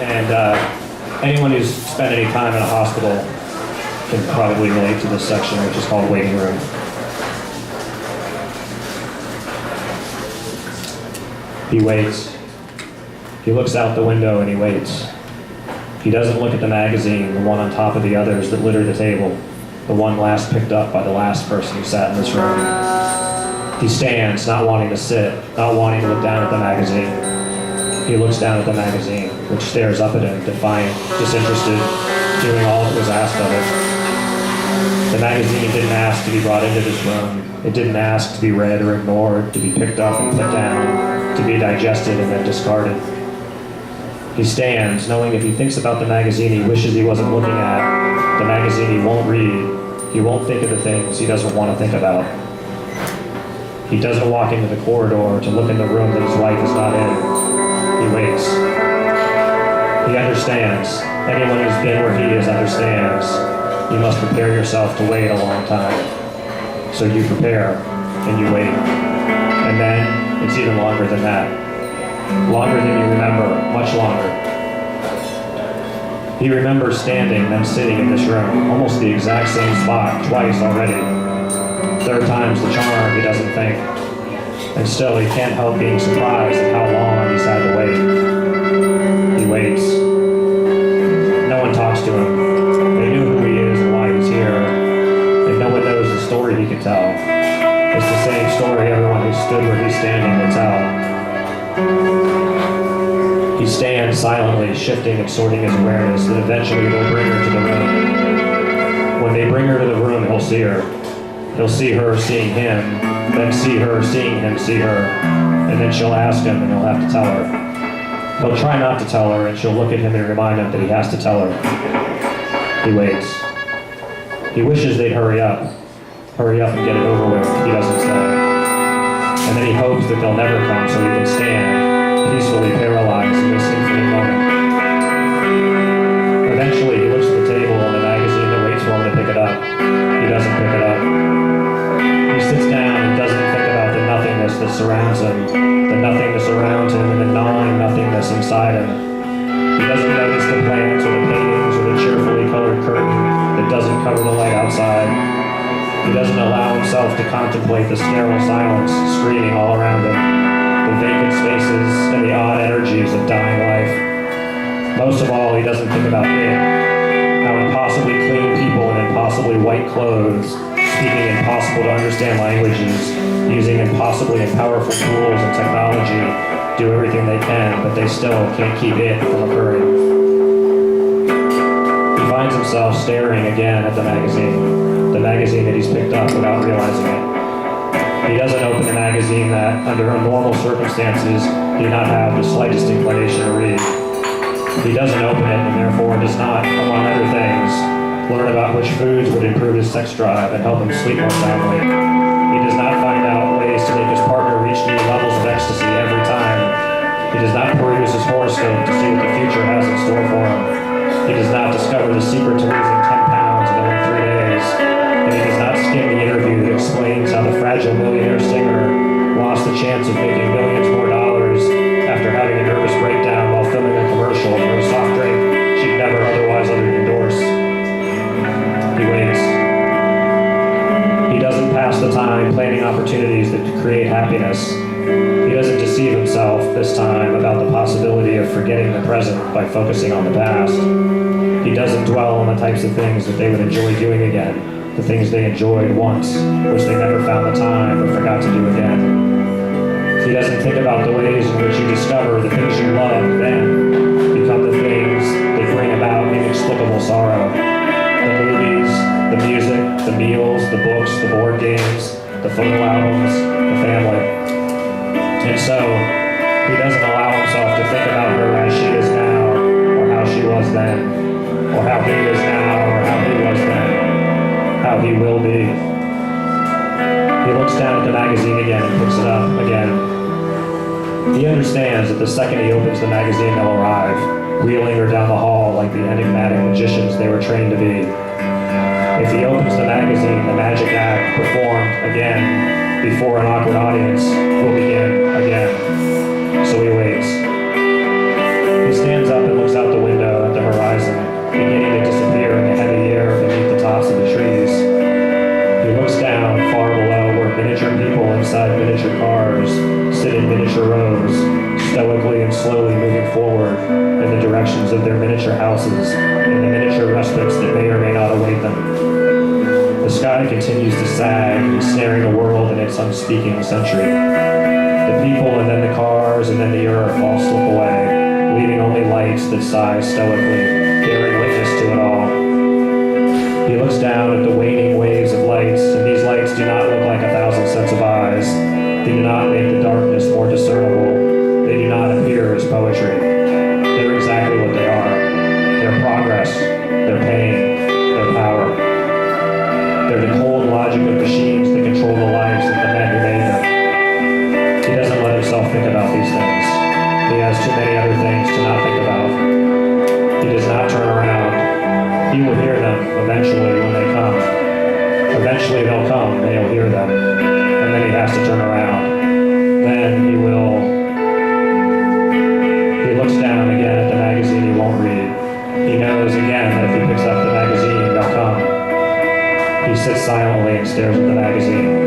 And anyone who's spent any time in a hospital can probably relate to this section, which is called waiting room. He waits. He looks out the window and he waits. He doesn't look at the magazine, the one on top of the others that litter the table, the one last picked up by the last person who sat in this room. He stands, not wanting to sit, not wanting to look down at the magazine. He looks down at the magazine, which stares up at him, defiant, disinterested, doing all that was asked of it. The magazine didn't ask to be brought into this room. It didn't ask to be read or ignored, to be picked up and put down, to be digested and then discarded. He stands, knowing if he thinks about the magazine he wishes he wasn't looking at, the magazine he won't read, he won't think of the things he doesn't want to think about. He doesn't walk into the corridor to look in the room that his wife is not in. He waits. He understands. Anyone who's been where he is understands. You must prepare yourself to wait a long time. So you prepare, and you wait. And then, it's even longer than that. Longer than you remember, much longer. He remembers standing, then sitting in this room, almost the exact same spot, twice already. Third time's the charm, he doesn't think. And still, he can't help being surprised at how long he's had to wait. He waits. No one talks to him. They knew who he is and why he's here. And no one knows the story he could tell. It's the same story everyone who stood where he's standing will tell. He stands silently, shifting and sorting his awareness, that eventually they'll bring her to the room. When they bring her to the room, he'll see her. He'll see her seeing him, then see her seeing him see her, and then she'll ask him and he'll have to tell her. He'll try not to tell her, and she'll look at him and remind him that he has to tell her. He waits. He wishes they'd hurry up and get it over with, he doesn't say. And then he hopes that they'll never come so he can stand, peacefully paralyzed in this infinite moment. Eventually, he looks at the table and the magazine that waits for him to pick it up. He doesn't pick it up. He sits down and doesn't think about the nothingness that surrounds him, the nothingness around him and the gnawing nothingness inside him. He doesn't notice the plants or the paintings or the cheerfully colored curtain that doesn't cover the light outside. He doesn't allow himself to contemplate the sterile silence screaming all around him, the vacant spaces and the odd energies of dying life. Most of all, he doesn't think about it, how impossibly clean people in impossibly white clothes, speaking impossible to understand languages, using impossibly and powerful tools and technology, do everything they can, but they still can't keep it from occurring. He finds himself staring again at the magazine that he's picked up without realizing it. He doesn't open the magazine that, under normal circumstances, he would not have the slightest inclination to read. He doesn't open it and therefore does not, among other things, learn about which foods would improve his sex drive and help him sleep more soundly. He does not find out ways to make his partner reach new levels of ecstasy every time. He does not peruse his horoscope to see what the future has in store for him. He does not discover the secret to losing 10 pounds in only 3 days. And he does not skim the interview that explains how the fragile millionaire singer lost the chance of making millions more dollars after having a nervous breakdown while filming a commercial for a soft drink she'd never otherwise endorse. He waits. He doesn't pass the time planning opportunities that could create happiness. He doesn't deceive himself this time about the possibility of forgetting the present by focusing on the past. He doesn't dwell on the types of things that they would enjoy doing again, the things they enjoyed once, which they never found the time or forgot to do again. He doesn't think about the ways in which you discover the things you loved then become the things that bring about inexplicable sorrow. The movies, the music, the meals, the books, the board games, the photo albums, the family. And so, he doesn't allow himself to think about her as she is now, or how she was then, or how he is now, or how he was then, how he will be. He looks down at the magazine again and picks it up again. He understands that the second he opens the magazine, they'll arrive, wheeling her down the hall like the enigmatic magicians they were trained to be. If he opens the magazine, the magic act performed again before an awkward audience will begin again. So he waits. He stands directions of their miniature houses and the miniature respites that may or may not await them. The sky continues to sag, ensnaring the world in its unspeaking century. The people and then the cars and then the earth all slip away, leaving only lights that sigh stoically, bearing witness to it all. He looks down at the waning waves of lights, and these lights do not look like 1,000 sets of eyes. They do not make the darkness more discernible. They do not appear as poetry. They're exactly what they are. Their progress, their pain, their power. They're the cold logic of machines that control the lives of the men who made them. He doesn't let himself think about these things. He has too many other things to not think about. He does not turn around. He will hear them eventually when they come. Eventually they'll come and he'll hear them. And then he has to turn around. Then he looks down again at the magazine he won't read. He knows again that if he picks up the magazine, they'll come. He sits silently and stares at the magazine.